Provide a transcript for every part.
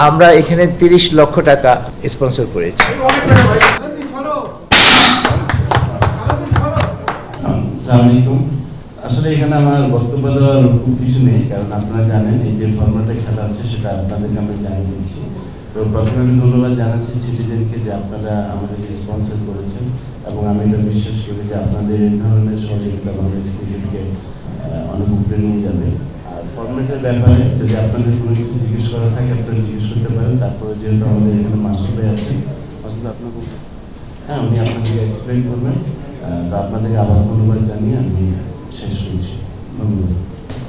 আমরা এখানে 30 লক্ষ টাকা স্পন্সর করেছি। আসলে এখানে আমার বক্তব্য দেওয়ার খুব কিছু নেই, কারণ আপনারা জানেন এই যে ফর্মেটে খেলা হচ্ছে সেটা আপনাদেরকে আমি জানিয়ে দিচ্ছি। তো প্রথমে আমি ধন্যবাদ জানাচ্ছি সিটিজেনকে যে আপনারা আমাদেরকে স্পন্সর করেছেন, এবং আমি এটা বিশ্বাস করি যে আপনাদের এই ধরনের সহযোগিতা বাংলাদেশ ক্রিকেটকে অনেক উপরে নিয়ে যাবে। আর ফর্মেটের ব্যাপারে যদি আপনাদের কোনো কিছু জিজ্ঞেস করা থাকে আপনারা জিজ্ঞেস করতে পারেন। তারপরে যেহেতু আমাদের এখানে মাসুদ আছে, মাসুদ আপনাকে হ্যাঁ উনি আপনাদেরকে এক্সপ্লেন করবেন। তো আপনাদেরকে আবার ধন্যবাদ জানিয়ে আমি শেষ করছি। ধন্যবাদ।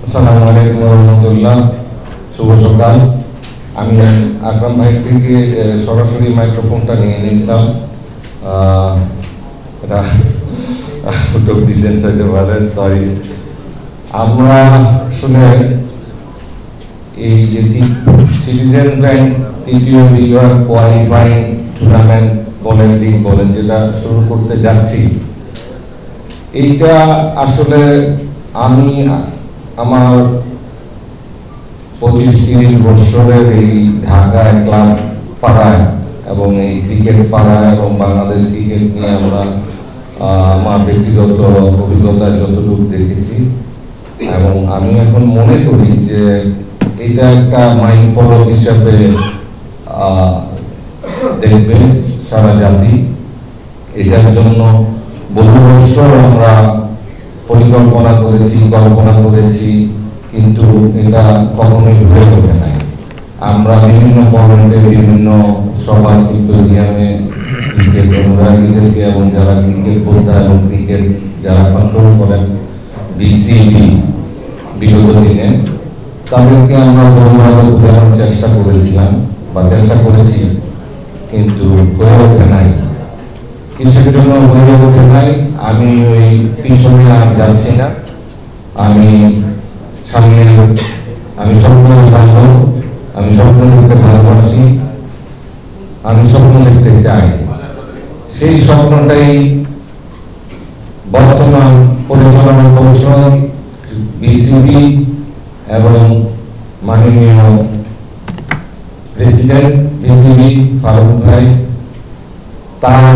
আসসালামু আলাইকুম ওয়া রাহমাতুল্লাহ। শুভ সকাল। আমি আকরাম ভাই থেকে সরাসরি মাইক্রোফোনটা নিয়ে নিতাম। এটা ডিসেন্ট হতে পারে, সরি। আমরা শুনে এই যে সিটিজেন ব্যাংক তৃতীয় লিগার কোয়ালিফাইং টুর্নামেন্ট বলেন লিগ বলেন যেটা শুরু করতে যাচ্ছি, এইটা আসলে আমি আমার 25-30 বছরের এই ঢাকায় ক্লাব পাড়ায় এবং এই ক্রিকেট পাড়ায় এবং বাংলাদেশ ক্রিকেট নিয়ে আমরা আমার ব্যক্তিগত অভিজ্ঞতায় যতটুকু দেখেছি, এবং আমি এখন মনে করি যে এটা একটা মাইল ফলক হিসাবে দেখবে সারা জাতি। এটার জন্য বহু বছর আমরা পরিকল্পনা করেছি, কল্পনা করেছি, কিন্তু এটা কখনোই হয়ে ওঠে নাই। আমরা বিভিন্ন ফর্মেটে বিভিন্ন সভা সিম্পোজিয়ামে ক্রিকেট অনুরাগীদেরকে এবং যারা ক্রিকেট বোদ্ধা এবং ক্রিকেট যারা কন্ট্রোল করেন বিসিবি বিগত দিনে তাদেরকে আমরা বহুভাবে বোঝানোর চেষ্টা করেছিলাম বা চেষ্টা করেছি, কিন্তু হয়ে ওঠে নাই। কিসের জন্য হয়ে ওঠে নাই আমি ওই পিছনে আর যাচ্ছি না। আমি সামনে আমি স্বপ্ন দেখবো, আমি স্বপ্ন দেখতে ভালোবাসি, আমি স্বপ্ন দেখতে চাই। সেই স্বপ্নটাই বর্তমান পরিচালনা পরিষদ বিসিবি এবং মাননীয় প্রেসিডেন্ট বিসিবি ফারুক ভাই তার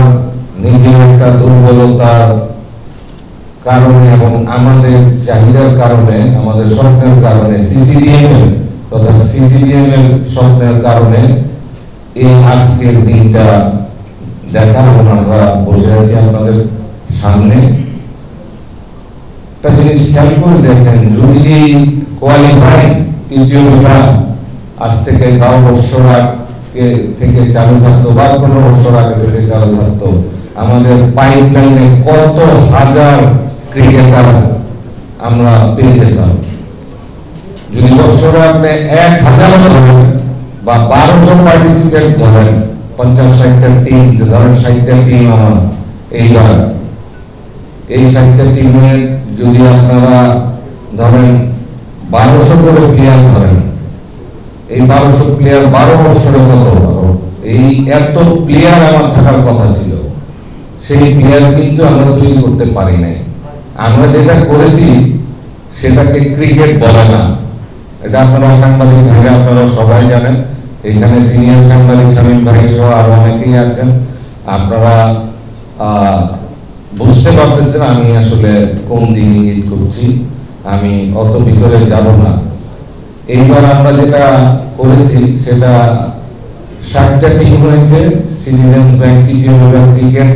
নিজের একটা দুর্বলতার কারণে এবং আমাদের চাহিদার কারণে, আমাদের স্বপ্নের কারণে, সিসিডিএম তথা সিসিডিএম এর স্বপ্নের কারণে এই আজকের দিনটা দেখা এবং আমরা বসে আছি আপনাদের সামনে। একটা জিনিস খেয়াল করে দেখেন, যদি এই কোয়ালিফাই তৃতীয় বিভাগ আজ থেকে 10 বছর আগে থেকে চালু থাকতো বা 15 বছর আগে থেকে চালু থাকতো, আমাদের পাইপলাইনে কত হাজার ক্রিকেটার আমরা পেয়ে যেতাম। যদি বছরে আপনি 1000 ধরেন বা 1200 পার্টিসিপেন্ট ধরেন, 50-60টা টিম ধরেন, 60টা টিম আমার এই 60টা টিমের যদি আপনারা ধরেন 1200 করে প্লেয়ার ধরেন, এই 1200 প্লেয়ার 12 বছরে কত, এই এত প্লেয়ার আমার থাকার কথা ছিল। সেই প্লেয়ার কিন্তু আমরা তৈরি করতে পারি নাই। আমরা যেটা করেছি সেটাকে ক্রিকেট বলে না। এটা আপনারা সাংবাদিক ভাইরা আপনারা সবাই জানেন, এখানে সিনিয়র সাংবাদিক শামীম ভাই সহ আরো অনেকেই আছেন। আপনারা বুঝতে পারতেছেন আমি আসলে কোন দিন ইঙ্গিত করছি, আমি অত ভিতরে যাব না। এইবার আমরা যেটা করেছি সেটা 60টা টিম হয়েছে সিটিজেন ব্যাংক তৃতীয় বিভাগ ক্রিকেট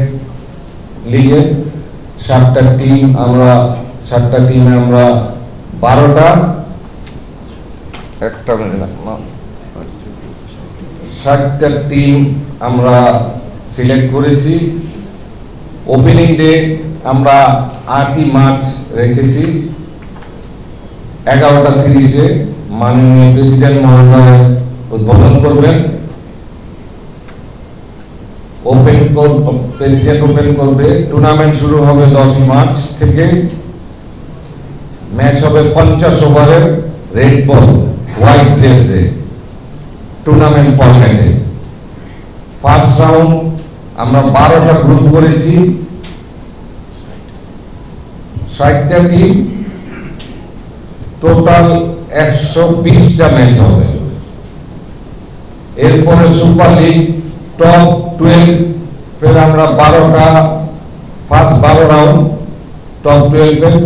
লিগে। 7টা টিম আমরা 7টা টিমে আমরা 12টা 60টা টিম আমরা সিলেক্ট করেছি। ওপেনিং ডে আমরা 8ই মার্চ রেখেছি 11:30-এ মাননীয় প্রেসিডেন্ট মহোদয় উদ্বোধন করবেন। প্রেসিডেন্ট ওপেন করবে। টুর্নামেন্ট শুরু হবে 10 মার্চ থেকে। ম্যাচ হবে 50 ওভারের রেড বল হোয়াইট ড্রেসে টুর্নামেন্ট ফরম্যাটে। ফার্স্ট রাউন্ড আমরা 12টা গ্রুপ করেছি, 60টা টিম, টোটাল 120টা ম্যাচ হবে। এরপরে সুপার লিগ টপ 12 ফের আমরা 12টা ফার্স্ট 12 রাউন্ড টপ 12 এর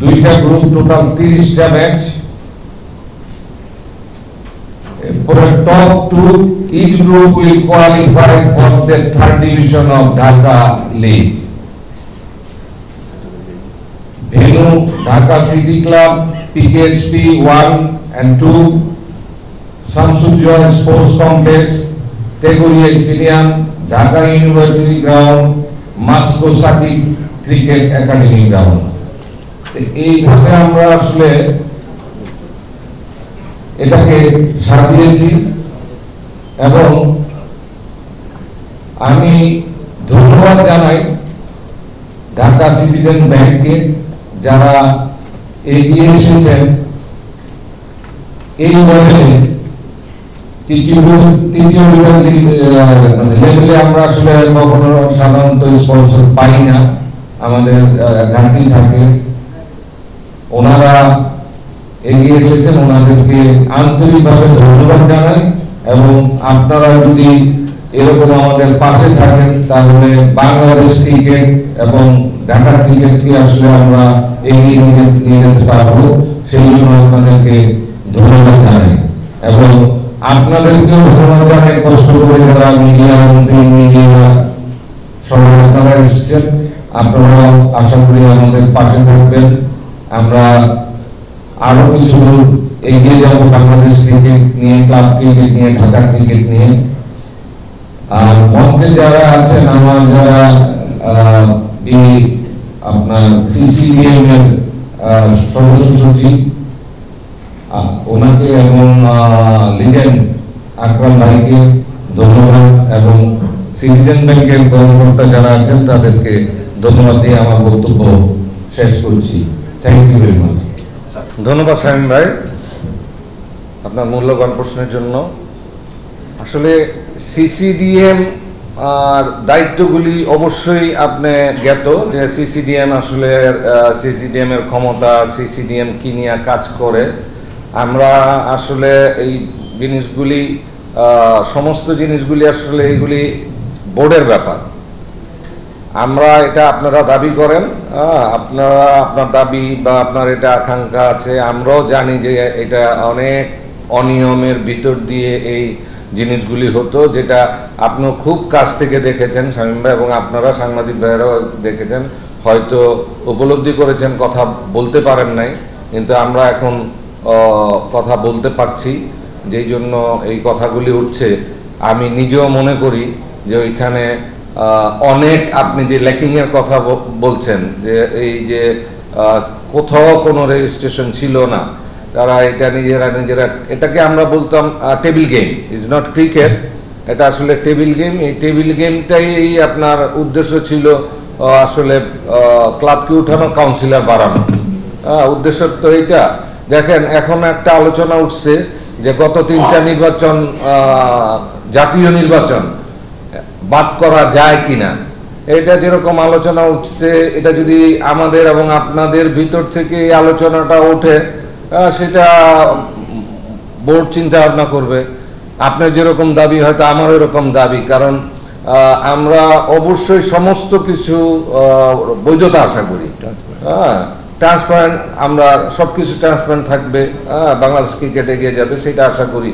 দুইটা গ্রুপ টোটাল 30টা ম্যাচ। এরপরে top 2 each group will qualify for the third division of Dhaka league. Venue Dhaka city club, PKSP 1 and 2, Samsudjoy Sports Complex, Teguria Stadium, Dhaka University Ground, Masco Saki Cricket Academy Ground। এইভাবে আমরা আসলে এটাকে সাজিয়েছি এবং আমি ধন্যবাদ জানাই ঢাকা সিটিজেন ব্যাংককে, যারা এগিয়ে এসেছেন এই লেভেলে। তৃতীয় লেভেলে আমরা আসলে কখনো সাধারণত স্পন্সর পাই না, আমাদের ঘাটতি থাকে। ওনারা এগিয়ে এসেছেন, ওনাদেরকে আন্তরিকভাবে ধন্যবাদ জানাই এবং আপনারা যদি এরকম আমাদের পাশে থাকেন তাহলে বাংলাদেশ ক্রিকেট এবং ঢাকা ক্রিকেটকে আসলে আমরা এগিয়ে নিয়ে যেতে পারবো। সেই জন্য আপনাদেরকে ধন্যবাদ জানাই এবং আপনাদেরকেও ধন্যবাদ জানাই কষ্ট করে যারা মিডিয়া সবাই আপনারা এসেছেন। আপনারা আশা করি আমাদের পাশে থাকবেন, আমরা আরো কিছু এগিয়ে যাবো বাংলাদেশ ক্রিকেট নিয়ে, ক্লাব ক্রিকেট নিয়ে, ঢাকা ক্রিকেট নিয়ে। আর মঞ্চে যারা আছেন আমার যারা আপনার সিসিডিএম এর সদস্য সচিব ওনাকে এবং লিজেন্ড আকরাম ভাইকে ধন্যবাদ এবং সিটিজেন ব্যাংকের কর্মকর্তা যারা আছেন তাদেরকে ধন্যবাদ দিয়ে আমার বক্তব্য শেষ করছি। Thank you very much. ধন্যবাদ শামীম ভাই আপনার মূল্যবান প্রশ্নের জন্য। আসলে সিসিডিএম আর দায়িত্বগুলি অবশ্যই আপনি জ্ঞাত যে সিসিডিএম আসলে সিসিডিএম এর ক্ষমতা, সিসিডিএম কি নিয়ে কাজ করে। আমরা আসলে এই জিনিসগুলি সমস্ত জিনিসগুলি আসলে এইগুলি বোর্ডের ব্যাপার। আমরা এটা আপনারা দাবি করেন, আপনারা আপনার দাবি বা আপনার এটা আকাঙ্ক্ষা আছে, আমরাও জানি যে এটা অনেক অনিয়মের ভিতর দিয়ে এই জিনিসগুলি হতো, যেটা আপনি খুব কাছ থেকে দেখেছেন শামীম ভাই এবং আপনারা সাংবাদিক ভাইয়েরাও দেখেছেন, হয়তো উপলব্ধি করেছেন, কথা বলতে পারেন নাই, কিন্তু আমরা এখন কথা বলতে পারছি, যেই জন্য এই কথাগুলি উঠছে। আমি নিজেও মনে করি যে ওইখানে অনেক আপনি যে ল্যাকিংয়ের কথা বলছেন, যে এই যে কোথাও কোনো রেজিস্ট্রেশন ছিল না, তারা এটা নিজেরা এটাকে আমরা বলতাম table game, is not cricket, এটা আসলে টেবিল গেম। এই টেবিল গেমটাই আপনার উদ্দেশ্য ছিল আসলে ক্লাবকে উঠানো, কাউন্সিলর বাড়ানো, উদ্দেশ্য তো এইটা। দেখেন এখন একটা আলোচনা উঠছে যে গত 3টা নির্বাচন, জাতীয় নির্বাচন বাদ করা যায় কিনা, এটা যেরকম আলোচনা উঠছে, এটা যদি আমাদের এবং আপনাদের ভিতর থেকে এই আলোচনাটা ওঠে, সেটা বোর্ড চিন্তা ভাবনা করবে। আপনার যেরকম দাবি হয়তো আমারও এরকম দাবি, কারণ আমরা অবশ্যই সমস্ত কিছু বৈধতা আশা করি, ট্রান্সপারেন্ট, আমরা সবকিছু ট্রান্সপারেন্ট থাকবে, বাংলাদেশ ক্রিকেট এগিয়ে যাবে সেটা আশা করি।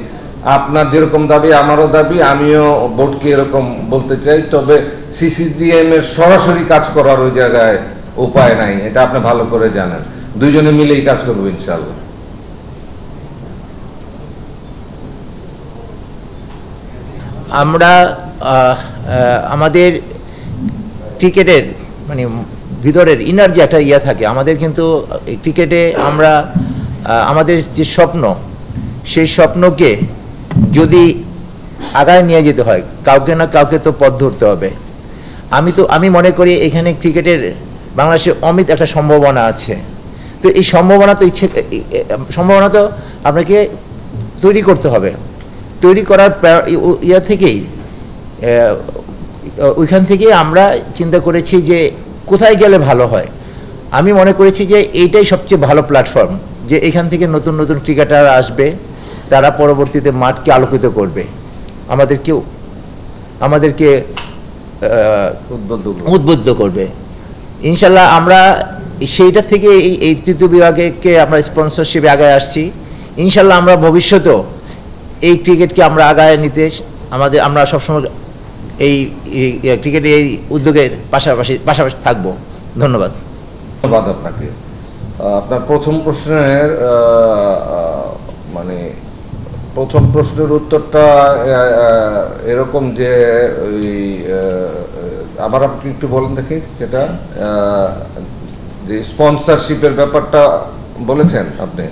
আপনার যেরকম দাবি আমারও দাবি, আমিও বোর্ডকে এরকম বলতে চাই। তবে সিসিডিএম এর সরাসরি কাজ করার ওই জায়গায় উপায় নাই, এটা আপনি ভালো করে জানেন। দুইজনে মিলেই কাজ করবো ইনশাআল্লাহ। আমরা আমাদের ক্রিকেটের মানে ভিতরের ইনার যে একটা ইয়া থাকে আমাদের, কিন্তু ক্রিকেটে আমরা আমাদের যে স্বপ্ন, সেই স্বপ্নকে যদি আগায় নিয়ে যেতে হয়, কাউকে না কাউকে তো পথ ধরতে হবে। আমি মনে করি এখানে ক্রিকেটের বাংলাদেশে অমিত একটা সম্ভাবনা আছে। তো এই সম্ভাবনা তো আপনাকে তৈরি করতে হবে। তৈরি করার ইয়া থেকেই ওইখান থেকে আমরা চিন্তা করেছি যে কোথায় গেলে ভালো হয়। আমি মনে করেছি যে এইটাই সবচেয়ে ভালো প্ল্যাটফর্ম, যে এখান থেকে নতুন নতুন ক্রিকেটার আসবে, তারা পরবর্তীতে মাঠকে আলোকিত করবে। আমাদেরকে উদ্বুদ্ধ করবে। ইনশাল্লাহ আমরা সেইটা থেকে এই তৃতীয় বিভাগকে আমরা স্পন্সরশিপে আগায় আসছি। ইনশাল্লাহ আমরা ভবিষ্যতেও এই ক্রিকেটকে আমরা আগায় নিতে আমরা সবসময় এই ক্রিকেটে এই উদ্যোগের পাশাপাশি থাকবো। ধন্যবাদ। ধন্যবাদ আপনাকে। আপনার প্রথম প্রশ্নের মানে প্রথম প্রশ্নের উত্তরটা এরকম যে ওই আবার আপনি একটু বলেন দেখি, যেটা যে স্পন্সরশিপের ব্যাপারটা বলেছেন আপনি।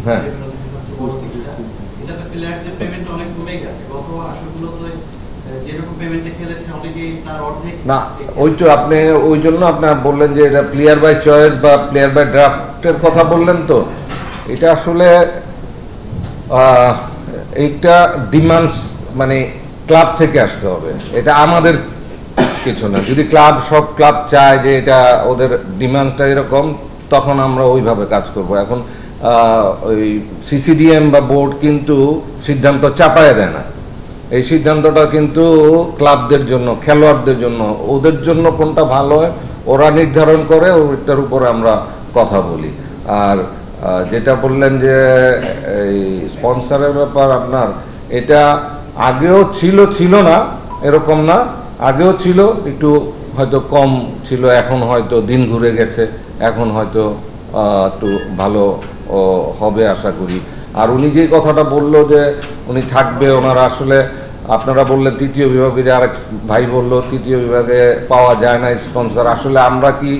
হ্যাঁ, না ওই তো আপনি ওই জন্য আপনার বললেন যে এটা প্লেয়ার বাই চয়েস বা প্লেয়ার বাই ড্রাফটের কথা বললেন। তো এটা আসলে এইটা ডিমান্ডস মানে ক্লাব থেকে আসতে হবে, এটা আমাদের কিছু না। যদি সব ক্লাব চায় যে এটা ওদের ডিমান্ডটা এরকম, তখন আমরা ওইভাবে কাজ করব। এখন ওই সিসিডিএম বা বোর্ড কিন্তু সিদ্ধান্ত চাপায় দেয় না, এই সিদ্ধান্তটা কিন্তু ক্লাবদের জন্য, খেলোয়াড়দের জন্য, ওদের জন্য কোনটা ভালো হয় ওরা নির্ধারণ করে, ওইটার উপরে আমরা কথা বলি। আর যেটা বললেন যে এই স্পন্সরের ব্যাপার, আপনার এটা আগেও ছিল না এরকম না, আগেও ছিল, একটু হয়তো কম ছিল, এখন হয়তো দিন ঘুরে গেছে, এখন হয়তো একটু ভালো হবে আশা করি। আর উনি যে কথাটা বললো যে উনি থাকবে, ওনারা আসলে আপনারা বললেন তৃতীয় বিভাগে, যে আরেক ভাই বললো তৃতীয় বিভাগে পাওয়া যায় না স্পন্সর। আসলে আমরা কি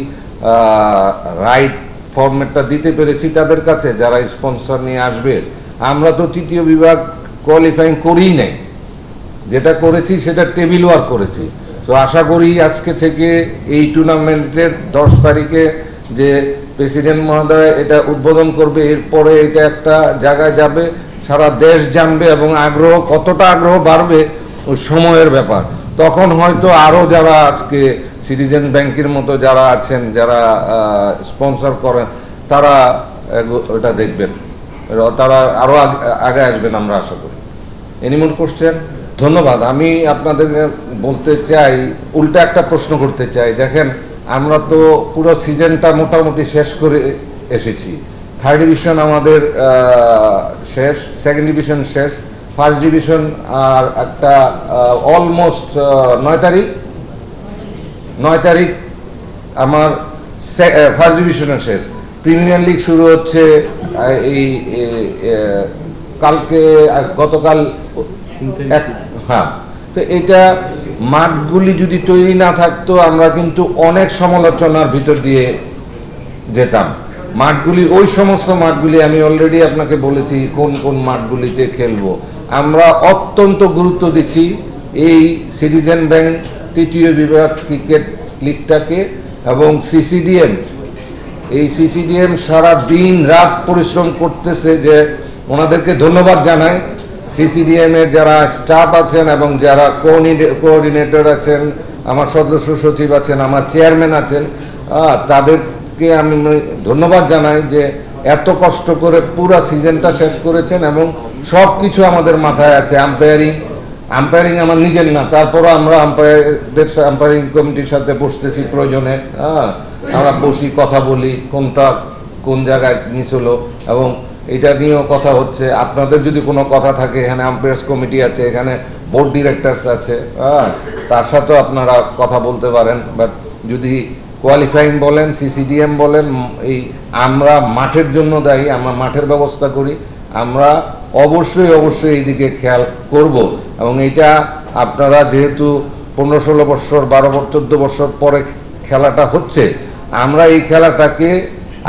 রাইট ফরম্যাটটা দিতে পেরেছি তাদের কাছে যারা স্পন্সর নিয়ে আসবে? আমরা তো তৃতীয় বিভাগ কোয়ালিফাইং করিই নাই, যেটা করেছি সেটা টেবিল ওয়ার্ক করেছি। তো আশা করি আজকে থেকে এই টুর্নামেন্টের 10 তারিখে যে প্রেসিডেন্ট মহোদয় এটা উদ্বোধন করবে, এরপরে এটা একটা জায়গায় যাবে, সারা দেশ জানবে, এবং কতটা আগ্রহ বাড়বে ওই সময়ের ব্যাপার। তখন হয়তো আরও যারা আজকে সিটিজেন ব্যাংকের মতো যারা আছেন, যারা স্পন্সর করেন, তারা ওটা দেখবেন, তারা আরও আগে আসবেন আমরা আশা করি। Any more question? ধন্যবাদ। আমি আপনাদের বলতে চাই, উল্টা একটা প্রশ্ন করতে চাই। দেখেন, আমরা তো পুরো সিজনটা মোটামুটি শেষ করে এসেছি। থার্ড ডিভিশন আমাদের শেষ, সেকেন্ড ডিভিশন শেষ, ফার্স্ট ডিভিশন আর একটা অলমোস্ট 9 তারিখ আমার ফার্স্ট ডিভিশনের শেষ। প্রিমিয়ার লিগ শুরু হচ্ছে এই কালকে, গতকাল। হ্যাঁ, তো এটা মাঠগুলি যদি তৈরি না থাকতো আমরা কিন্তু অনেক সমালোচনার ভিতর দিয়ে যেতাম। মাঠগুলি, ওই সমস্ত মাঠগুলি আমি অলরেডি আপনাকে বলেছি কোন কোন মাঠগুলিতে খেলবো। আমরা অত্যন্ত গুরুত্ব দিচ্ছি এই সিটিজেন ব্যাংক তৃতীয় বিভাগ ক্রিকেট লিগটাকে, এবং সিসিডিএম সারা দিন রাত পরিশ্রম করতেছে, যে ওনাদেরকে ধন্যবাদ জানাই। সিসিডিএম এর যারা স্টাফ আছেন এবং যারা কোঅর্ডিনেটর আছেন, আমার সদস্য সচিব আছেন, আমার চেয়ারম্যান আছেন, তাদেরকে আমি ধন্যবাদ জানাই যে এত কষ্ট করে পুরো সিজনটা শেষ করেছেন, এবং সব কিছু আমাদের মাথায় আছে। আম্পায়ারিং আমার নিজের না, তারপরও আমরা আম্পায়ারিং কমিটির সাথে বসতেছি প্রয়োজনে, আমরা বসি, কথা বলি, কোনটা কোন জায়গায় মিস হলো, এবং এটা নিয়েও কথা হচ্ছে। আপনাদের যদি কোনো কথা থাকে, এখানে আম্পায়ার্স কমিটি আছে, এখানে বোর্ড ডিরেক্টরস আছে, তার সাথেও আপনারা কথা বলতে পারেন। বাট যদি কোয়ালিফাইং বলেন, সিসিডিএম বলেন, এই আমরা মাঠের জন্য দায়ী, আমরা মাঠের ব্যবস্থা করি, আমরা অবশ্যই এইদিকে খেয়াল করব। এবং এটা আপনারা যেহেতু 15-16 বছর, 12-14 বছর পরে খেলাটা হচ্ছে, আমরা এই খেলাটাকে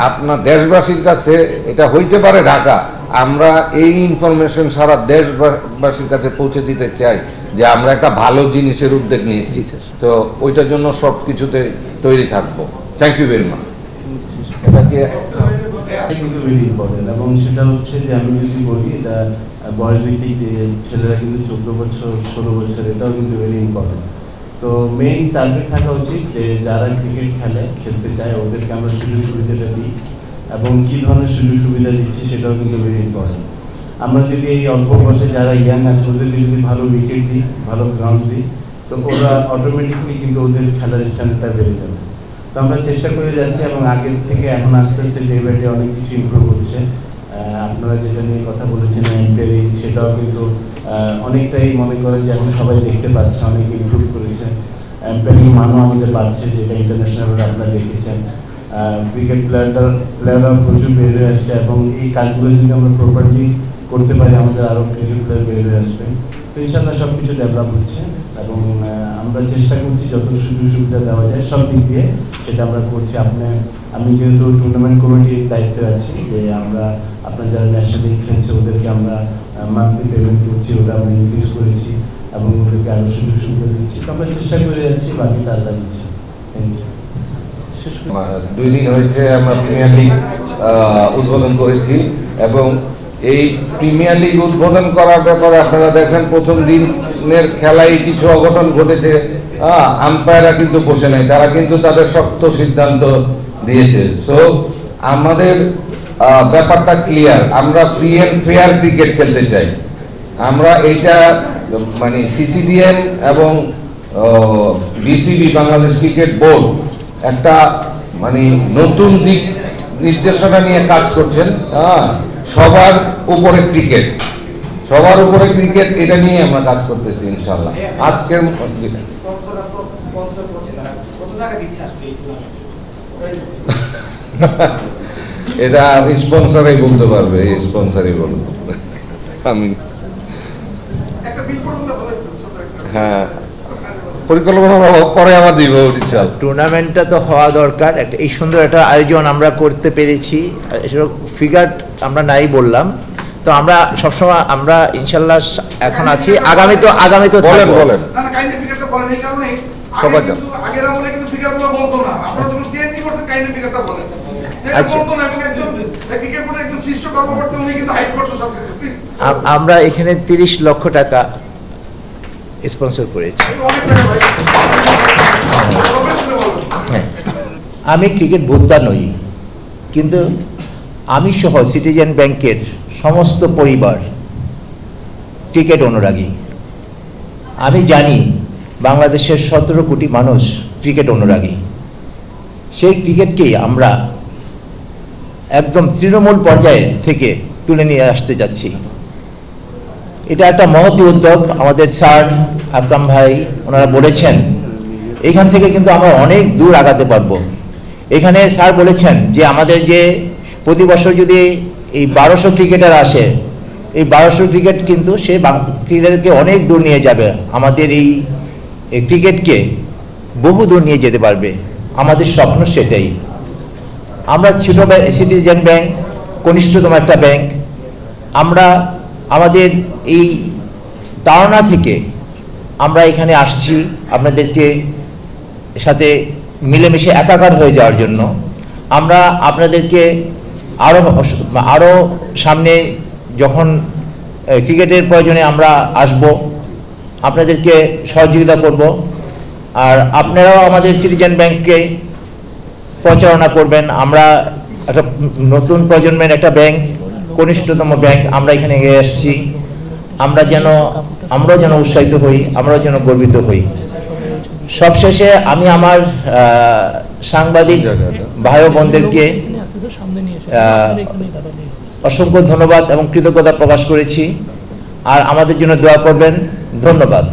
আপনার দেশবাসীর কাছে, এটা হইতে পারে ঢাকা, আমরা এই ইনফরমেশন সারা দেশবাসীর কাছে পৌঁছে দিতে চাই যে আমরা একটা ভালো জিনিসের উদ্যোগ নিয়েছি। তো ওইটার জন্য সব কিছুতে তৈরি থাকবো। Thank you very much. কিন্তু ভেরি ইম্পর্টেন্ট, এবং সেটা হচ্ছে যে আমি যদি বলি, এটা বয়স ভিত্তিক, ছেলেরা কিন্তু 14 বছর 16 বছর, এটাও কিন্তু ভেরি ইম্পর্টেন্ট। তো মেইন টার্গেট থাকা উচিত যে যারা ক্রিকেট খেলতে চায় ওদেরকে আমরা সুযোগ সুবিধাটা দিই, এবং কী ধরনের সুযোগ সুবিধা দিচ্ছি সেটাও কিন্তু ভেরি ইম্পর্টেন্ট। আমরা যদি এই অল্প বয়সে যারা ইয়াং আছে ওদেরকে যদি ভালো উইকেট দিই, ভালো গ্রাউন্ড দিই, তো ওরা অটোমেটিকলি কিন্তু ওদের খেলার স্ট্যান্ডার্ডটা বেড়ে যাবে। তো আমরা চেষ্টা করে যাচ্ছি এবং আগের থেকে এখন আস্তে আস্তে ডে বাই ডে অনেক কিছু ইমপ্রুভ হচ্ছে। আপনারা যেটা নিয়ে কথা বলেছেন এম্পায়ারিং, সেটাও কিন্তু অনেকটাই মনে করেন যে এখন সবাই দেখতে পাচ্ছে, অনেক ইমপ্রুভ করেছে। এম্পায়ারিং মানও আমাদের বাড়ছে, যেটা ইন্টারন্যাশনাল আপনারা দেখেছেন। ক্রিকেট প্লেয়াররা প্রচুর বের হয়ে আসছে এবং এই কাজগুলো যদি আমরা প্রপারলি করতে পারি আমাদের আরও ক্রিকেট প্লেয়ার বের হয়ে আসবে। তো ইনশাল্লাহ সব কিছু ডেভেলপ হচ্ছে এবং আমরা চেষ্টা করছি যত সুযোগ সুবিধা দেওয়া যায় সব দিক দিয়ে সেটা আমরা করছি। আমি যেহেতু টুর্নামেন্ট কমিটির দায়িত্বে আছি, যে আমরা আপনার যারা ন্যাশনাল লিগ খেলছে ওদেরকে আমরা মান্থলি পেমেন্ট করছি, ওটা আমরা ইনক্রিজ করেছি এবং ওদেরকে আরও সুযোগ সুবিধা দিচ্ছি। তো আমরা চেষ্টা করে যাচ্ছি, বাকিটা আল্লাহ দিচ্ছি। Thank you. 2 দিন হয়েছে আমরা প্রিমিয়ার লিগ উদ্বোধন করেছি এবং এই প্রিমিয়ার লিগ উদ্বোধন করার ব্যাপারে আপনারা দেখেন প্রথম দিনের খেলায় কিছু অঘটন ঘটেছে। আম্পায়াররা কিন্তু বসে নাই, তারা কিন্তু তাদের শক্ত সিদ্ধান্ত দিয়েছে। সো আমাদের ব্যাপারটা ক্লিয়ার, আমরা ফ্রি অ্যান্ড ফেয়ার ক্রিকেট খেলতে চাই। আমরা এইটা মানে সিসিডিএম এবং বিসিবি বাংলাদেশ ক্রিকেট বোর্ড একটা মানে নতুন দিক নির্দেশনা নিয়ে কাজ করছেন। সবার উপরে ক্রিকেট, সবার উপরে ক্রিকেট, এটা নিয়ে আমরা কাজ করতেছি ইনশাআল্লাহ। আজকের এটা স্পন্সরই বলতে পারবে, স্পন্সরই বলবে। আমি হ্যাঁ পরিকল্পনা পরে আমার দিব ইনশাআল্লাহ। টুর্নামেন্টটা তো হওয়া দরকার, একটা এই সুন্দর একটা আয়োজন আমরা করতে পেরেছি, সেটা ফিগার আমরা নাই বললাম। তো আমরা সবসময় আমরা ইনশাল্লাহ এখন আছি, আগামী তো বলেন বলেন না না কাইন্ডলি ফিগারটা বলেন, এই কারণে সবাই কিন্তু আগের আমলে কিন্তু ফিগারগুলো বলতো না, আপনারা যখন চেঞ্জ করছেন কাইন্ডলি ফিগারটা বলেন। আচ্ছা, বলতো না এবং একজন ক্রিকেট বোর্ডের একজন শীর্ষ কর্মকর্তা উনি কিন্তু হাইড করতে সবকিছু। প্লিজ আমরা এখানে 30 লক্ষ টাকা স্পন্সর করেছি। অনেক টাকা ভাই। হ্যাঁ, আমি ক্রিকেট বোদ্ধা নই, কিন্তু আমি সহ সিটিজেন ব্যাংকের সমস্ত পরিবার ক্রিকেট অনুরাগী। আমি জানি বাংলাদেশের 17 কোটি মানুষ ক্রিকেট অনুরাগী। সেই ক্রিকেটকেই আমরা একদম তৃণমূল পর্যায়ে থেকে তুলে নিয়ে আসতে যাচ্ছি। এটা একটা মহৎ উদ্যোগ। আমাদের স্যার আকরাম ভাই ওনারা বলেছেন এখান থেকে কিন্তু আমরা অনেক দূর আগাতে পারবো। এখানে স্যার বলেছেন যে আমাদের যে প্রতি বছর যদি এই 1200 ক্রিকেটার আসে, এই 1200 ক্রিকেট কিন্তু সে ক্রিকেটকে অনেক দূর নিয়ে যাবে, আমাদের এই ক্রিকেটকে বহু দূর নিয়ে যেতে পারবে। আমাদের স্বপ্ন সেটাই। আমরা ছোট সিটিজেন ব্যাংক, কনিষ্ঠতম একটা ব্যাংক, আমরা আমাদের এই ধারণা থেকে আমরা এখানে আসছি আপনাদেরকে সাথে মিলেমিশে একাকার হয়ে যাওয়ার জন্য। আমরা আপনাদেরকে আরও সামনে যখন ক্রিকেটের প্রয়োজনে আমরা আসব, আপনাদেরকে সহযোগিতা করব। আর আপনারাও আমাদের সিটিজেন ব্যাংককে পরিচালনা করবেন। আমরা একটা নতুন প্রজন্মের একটা ব্যাংক, কনিষ্ঠতম ব্যাংক আমরা এখানে এগিয়ে আসছি। আমরাও যেন উৎসাহিত হই, আমরাও যেন গর্বিত হই। সবশেষে আমি আমার সাংবাদিক ভাই বোনদেরকে অসংখ্য ধন্যবাদ এবং কৃতজ্ঞতা প্রকাশ করেছি। আর আমাদের জন্য দোয়া করবেন। ধন্যবাদ।